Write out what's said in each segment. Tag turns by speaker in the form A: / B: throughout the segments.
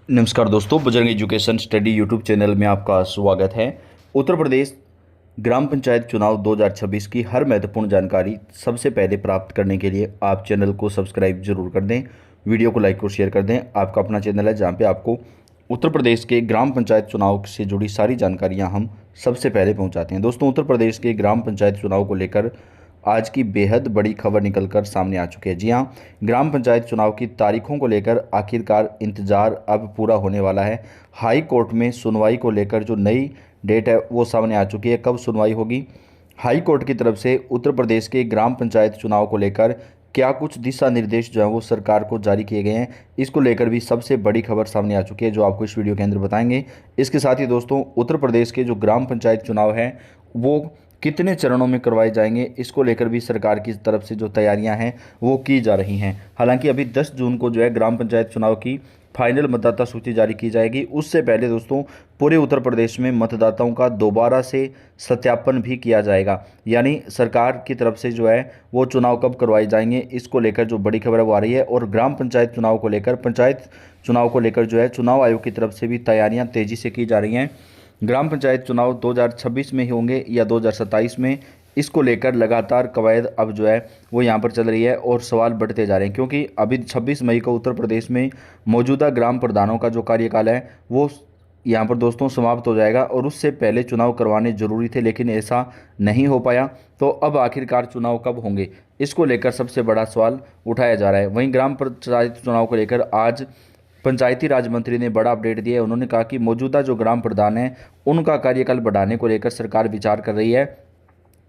A: नमस्कार दोस्तों, Bajrang education study YouTube channel में आपका स्वागत है। उत्तर प्रदेश ग्राम पंचायत चुनाव 2026 की हर महत्वपूर्ण जानकारी सबसे पहले प्राप्त करने के लिए आप चैनल को सब्सक्राइब जरूर कर दें, वीडियो को लाइक और शेयर कर दें। आपका अपना चैनल है जहां पे आपको उत्तर प्रदेश के ग्राम पंचायत चुनाव से जुड़ी सारी जानकारियां हम सबसे पहले पहुंचाते हैं। दोस्तों, उत्तर प्रदेश के ग्राम पंचायत चुनाव को लेकर आज की बेहद बड़ी खबर निकलकर सामने आ चुकी है। जी हाँ, ग्राम पंचायत चुनाव की तारीखों को लेकर आखिरकार इंतजार अब पूरा होने वाला है। हाई कोर्ट में सुनवाई को लेकर जो नई डेट है वो सामने आ चुकी है। कब सुनवाई होगी? हाई कोर्ट की तरफ से उत्तर प्रदेश के ग्राम पंचायत चुनाव को लेकर क्या कुछ दिशा निर्देश जो है वो सरकार को जारी किए गए हैं, इसको लेकर भी सबसे बड़ी खबर सामने आ चुकी है, जो आपको इस वीडियो के अंदर बताएंगे। इसके साथ ही दोस्तों, उत्तर प्रदेश के जो ग्राम पंचायत चुनाव हैं वो कितने चरणों में करवाए जाएंगे, इसको लेकर भी सरकार की तरफ से जो तैयारियां हैं वो की जा रही हैं। हालांकि अभी 10 जून को जो है ग्राम पंचायत चुनाव की फाइनल मतदाता सूची जारी की जाएगी। उससे पहले दोस्तों, पूरे उत्तर प्रदेश में मतदाताओं का दोबारा से सत्यापन भी किया जाएगा। यानी सरकार की तरफ से जो है वो चुनाव कब करवाए जाएंगे, इसको लेकर जो बड़ी खबर है वो आ रही है। और ग्राम पंचायत चुनाव को लेकर, पंचायत चुनाव को लेकर जो है चुनाव आयोग की तरफ से भी तैयारियां तेज़ी से की जा रही हैं। ग्राम पंचायत चुनाव 2026 में ही होंगे या 2027 में, इसको लेकर लगातार कवायद अब जो है वो यहाँ पर चल रही है और सवाल बढ़ते जा रहे हैं। क्योंकि अभी 26 मई को उत्तर प्रदेश में मौजूदा ग्राम प्रधानों का जो कार्यकाल है वो यहाँ पर दोस्तों समाप्त हो जाएगा और उससे पहले चुनाव करवाने जरूरी थे, लेकिन ऐसा नहीं हो पाया। तो अब आखिरकार चुनाव कब होंगे, इसको लेकर सबसे बड़ा सवाल उठाया जा रहा है। वहीं ग्राम पंचायत चुनाव को लेकर आज पंचायती राज मंत्री ने बड़ा अपडेट दिया है। उन्होंने कहा कि मौजूदा जो ग्राम प्रधान हैं उनका कार्यकाल बढ़ाने को लेकर सरकार विचार कर रही है।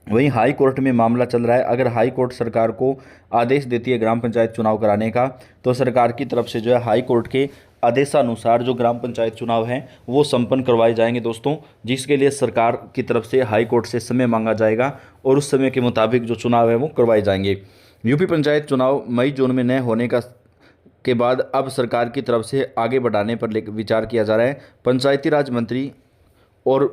A: वहीं हाई कोर्ट में मामला चल रहा है। अगर हाई कोर्ट सरकार को आदेश देती है ग्राम पंचायत चुनाव कराने का, तो सरकार की तरफ से जो है हाई कोर्ट के आदेशानुसार जो ग्राम पंचायत चुनाव हैं वो संपन्न करवाए जाएंगे दोस्तों, जिसके लिए सरकार की तरफ से हाई कोर्ट से समय मांगा जाएगा और उस समय के मुताबिक जो चुनाव है वो करवाए जाएंगे। यूपी पंचायत चुनाव मई जून में न होने के बाद अब सरकार की तरफ से आगे बढ़ाने पर विचार किया जा रहा है। पंचायती राज मंत्री और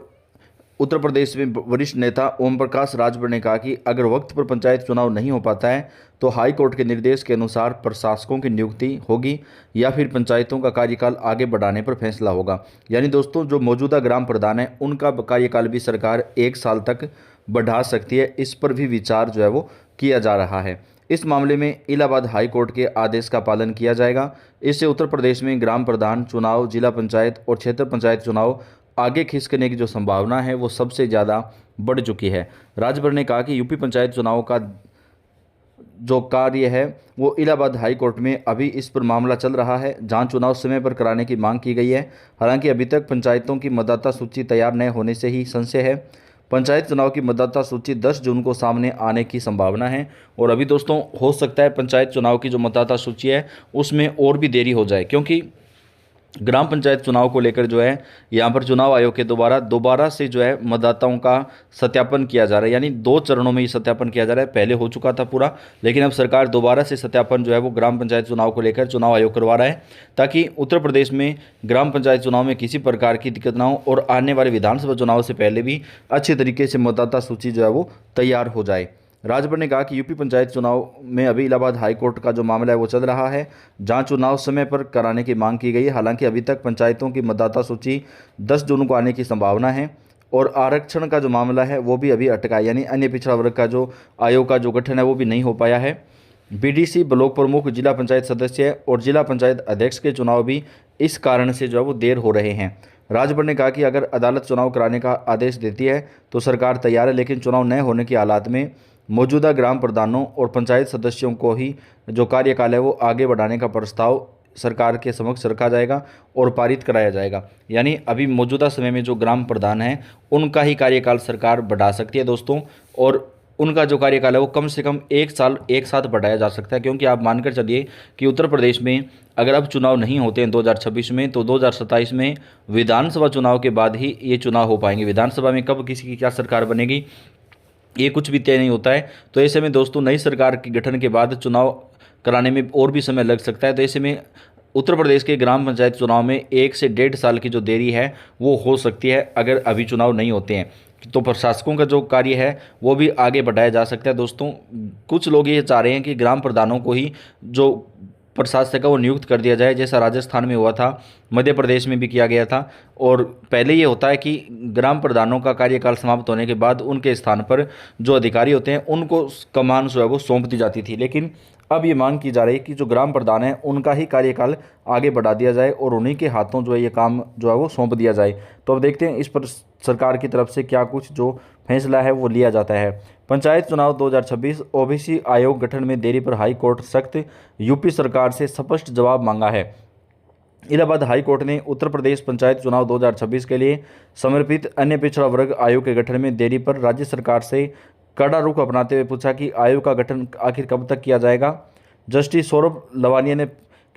A: उत्तर प्रदेश में वरिष्ठ नेता ओम प्रकाश राजभर ने कहा कि अगर वक्त पर पंचायत चुनाव नहीं हो पाता है तो हाई कोर्ट के निर्देश के अनुसार प्रशासकों की नियुक्ति होगी या फिर पंचायतों का कार्यकाल आगे बढ़ाने पर फैसला होगा। यानी दोस्तों, जो मौजूदा ग्राम प्रधान है उनका कार्यकाल भी सरकार 1 साल तक बढ़ा सकती है। इस पर भी विचार जो है वो किया जा रहा है। इस मामले में इलाहाबाद हाई कोर्ट के आदेश का पालन किया जाएगा। इससे उत्तर प्रदेश में ग्राम प्रधान चुनाव, जिला पंचायत और क्षेत्र पंचायत चुनाव आगे खिसकने की जो संभावना है वो सबसे ज़्यादा बढ़ चुकी है। राजभर ने कहा कि यूपी पंचायत चुनाव का जो कार्य है वो इलाहाबाद हाई कोर्ट में अभी इस पर मामला चल रहा है, जहां चुनाव समय पर कराने की मांग की गई है। हालांकि अभी तक पंचायतों की मतदाता सूची तैयार न होने से ही संशय है। पंचायत चुनाव की मतदाता सूची 10 जून को सामने आने की संभावना है और अभी दोस्तों हो सकता है पंचायत चुनाव की जो मतदाता सूची है उसमें और भी देरी हो जाए, क्योंकि ग्राम पंचायत चुनाव को लेकर जो है यहाँ पर चुनाव आयोग के दोबारा से जो है मतदाताओं का सत्यापन किया जा रहा है। यानी 2 चरणों में ये सत्यापन किया जा रहा है। पहले हो चुका था पूरा, लेकिन अब सरकार दोबारा से सत्यापन जो है वो ग्राम पंचायत चुनाव को लेकर चुनाव आयोग करवा रहा है, ताकि उत्तर प्रदेश में ग्राम पंचायत चुनाव में किसी प्रकार की दिक्कत ना हो और आने वाले विधानसभा चुनाव से पहले भी अच्छे तरीके से मतदाता सूची जो है वो तैयार हो जाए। राजभर ने कहा कि यूपी पंचायत चुनाव में अभी इलाहाबाद हाई कोर्ट का जो मामला है वो चल रहा है, जहां चुनाव समय पर कराने की मांग की गई है। हालांकि अभी तक पंचायतों की मतदाता सूची 10 जून को आने की संभावना है और आरक्षण का जो मामला है वो भी अभी अटका है। यानी अन्य पिछड़ा वर्ग का जो आयोग का जो गठन है वो भी नहीं हो पाया है। बीडीसी, ब्लॉक प्रमुख, जिला पंचायत सदस्य और जिला पंचायत अध्यक्ष के चुनाव भी इस कारण से जो है वो देर हो रहे हैं। राजभर ने कहा कि अगर अदालत चुनाव कराने का आदेश देती है तो सरकार तैयार है, लेकिन चुनाव न होने की हालात में मौजूदा ग्राम प्रधानों और पंचायत सदस्यों को ही जो कार्यकाल है वो आगे बढ़ाने का प्रस्ताव सरकार के समक्ष रखा जाएगा और पारित कराया जाएगा। यानी अभी मौजूदा समय में जो ग्राम प्रधान हैं उनका ही कार्यकाल सरकार बढ़ा सकती है दोस्तों, और उनका जो कार्यकाल है वो कम से कम 1 साल एक साथ बढ़ाया जा सकता है। क्योंकि आप मानकर चलिए कि उत्तर प्रदेश में अगर अब चुनाव नहीं होते हैं 2026 में, तो 2027 में विधानसभा चुनाव के बाद ही ये चुनाव हो पाएंगे। विधानसभा में कब किसी की क्या सरकार बनेगी ये कुछ भी तय नहीं होता है। तो ऐसे में दोस्तों नई सरकार के गठन के बाद चुनाव कराने में और भी समय लग सकता है। तो ऐसे में उत्तर प्रदेश के ग्राम पंचायत चुनाव में 1 से 1.5 साल की जो देरी है वो हो सकती है अगर अभी चुनाव नहीं होते हैं। तो प्रशासकों का जो कार्य है वो भी आगे बढ़ाया जा सकता है। दोस्तों, कुछ लोग ये चाह रहे हैं कि ग्राम प्रधानों को ही जो प्रशासक का वो नियुक्त कर दिया जाए, जैसा राजस्थान में हुआ था, मध्य प्रदेश में भी किया गया था। और पहले ये होता है कि ग्राम प्रधानों का कार्यकाल समाप्त होने के बाद उनके स्थान पर जो अधिकारी होते हैं उनको कमान जो है वो सौंप दी जाती थी, लेकिन अब ये मांग की जा रही है कि जो ग्राम प्रधान है उनका ही कार्यकाल आगे बढ़ा दिया जाए और उन्हीं के हाथों जो है ये काम जो है वो सौंप दिया जाए। तो अब देखते हैं इस पर सरकार की तरफ से क्या कुछ जो फैसला है वो लिया जाता है। पंचायत चुनाव 2026 ओबीसी आयोग गठन में देरी पर हाई कोर्ट सख्त, यूपी सरकार से स्पष्ट जवाब मांगा है। इलाहाबाद हाई कोर्ट ने उत्तर प्रदेश पंचायत चुनाव 2026 के लिए समर्पित अन्य पिछड़ा वर्ग आयोग के गठन में देरी पर राज्य सरकार से कड़ा रुख अपनाते हुए पूछा कि आयोग का गठन आखिर कब तक किया जाएगा। जस्टिस सौरभ लवानिया ने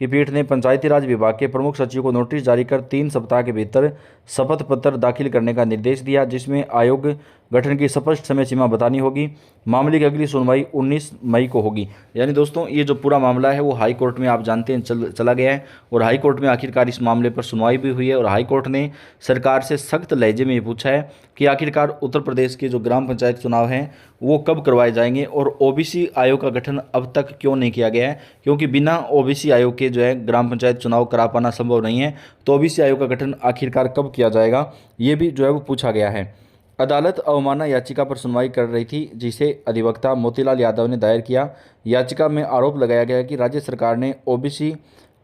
A: की पीठ ने पंचायती राज विभाग के प्रमुख सचिव को नोटिस जारी कर 3 सप्ताह के भीतर शपथ पत्र दाखिल करने का निर्देश दिया, जिसमें आयोग गठन की स्पष्ट समय सीमा बतानी होगी। मामले की अगली सुनवाई 19 मई को होगी। यानी दोस्तों ये जो पूरा मामला है वो हाई कोर्ट में आप जानते हैं चला गया है, और हाई कोर्ट में आखिरकार इस मामले पर सुनवाई भी हुई है। और हाई कोर्ट ने सरकार से सख्त लहजे में ये पूछा है कि आखिरकार उत्तर प्रदेश के जो ग्राम पंचायत चुनाव हैं वो कब करवाए जाएंगे, और ओबीसी आयोग का गठन अब तक क्यों नहीं किया गया है, क्योंकि बिना ओबीसी आयोग के जो है ग्राम पंचायत चुनाव करा पाना संभव नहीं है। तो ओबीसी आयोग का गठन आखिरकार कब किया जाएगा, ये भी जो है वो पूछा गया है। अदालत अवमानना याचिका पर सुनवाई कर रही थी, जिसे अधिवक्ता मोतीलाल यादव ने दायर किया। याचिका में आरोप लगाया गया कि राज्य सरकार ने ओबीसी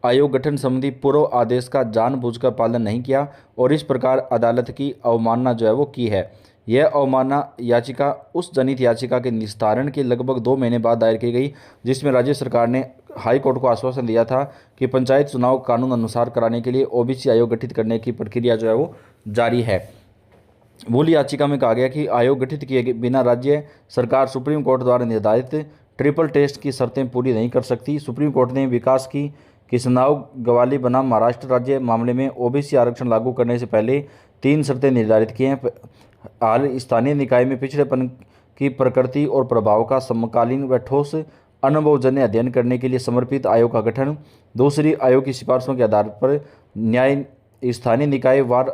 A: आयोग गठन संबंधी पूर्व आदेश का जानबूझकर पालन नहीं किया और इस प्रकार अदालत की अवमानना जो है वो की है। यह अवमानना याचिका उस जनहित याचिका के निस्तारण के लगभग 2 महीने बाद दायर की गई, जिसमें राज्य सरकार ने हाई कोर्ट को आश्वासन दिया था कि पंचायत चुनाव कानून अनुसार कराने के लिए ओबीसी आयोग गठित करने की प्रक्रिया जो है वो जारी है। मूल याचिका में कहा गया कि आयोग गठित किए बिना राज्य सरकार सुप्रीम कोर्ट द्वारा निर्धारित ट्रिपल टेस्ट की शर्तें पूरी नहीं कर सकती। सुप्रीम कोर्ट ने विकास की किसनाव गवाली बनाम महाराष्ट्र राज्य मामले में ओबीसी आरक्षण लागू करने से पहले 3 शर्तें निर्धारित की हैं। हाल स्थानीय निकाय में पिछड़ेपन की प्रकृति और प्रभाव का समकालीन व ठोस अनुभवजन्य अध्ययन करने के लिए समर्पित आयोग का गठन। दूसरी, आयोग की सिफारिशों के आधार पर न्याय स्थानीय निकायवार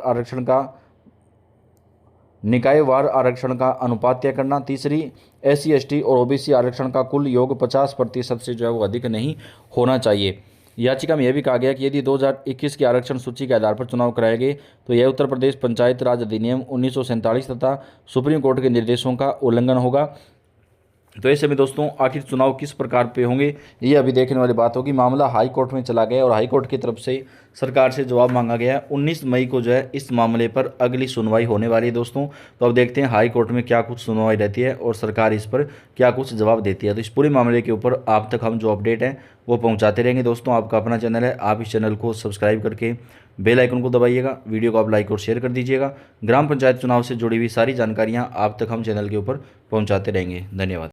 A: आरक्षण का अनुपात तय करना। तीसरी, SC ST और ओबीसी आरक्षण का कुल योग 50% से जो है वो अधिक नहीं होना चाहिए। याचिका में यह भी कहा गया कि यदि 2021 की आरक्षण सूची के आधार पर चुनाव कराए गए तो यह उत्तर प्रदेश पंचायत राज अधिनियम 1947 तथा सुप्रीम कोर्ट के निर्देशों का उल्लंघन होगा। तो ऐसे में दोस्तों आखिर चुनाव किस प्रकार पे होंगे ये अभी देखने वाली बात होगी। मामला हाई कोर्ट में चला गया और हाई कोर्ट की तरफ से सरकार से जवाब मांगा गया है। 19 मई को जो है इस मामले पर अगली सुनवाई होने वाली है दोस्तों। तो अब देखते हैं हाई कोर्ट में क्या कुछ सुनवाई रहती है और सरकार इस पर क्या कुछ जवाब देती है। तो इस पूरे मामले के ऊपर आप तक हम जो अपडेट हैं वो पहुँचाते रहेंगे दोस्तों। आपका अपना चैनल है, आप इस चैनल को सब्सक्राइब करके बेल आइकन को दबाइएगा, वीडियो को आप लाइक और शेयर कर दीजिएगा। ग्राम पंचायत चुनाव से जुड़ी हुई सारी जानकारियाँ आप तक हम चैनल के ऊपर पहुँचाते रहेंगे। धन्यवाद।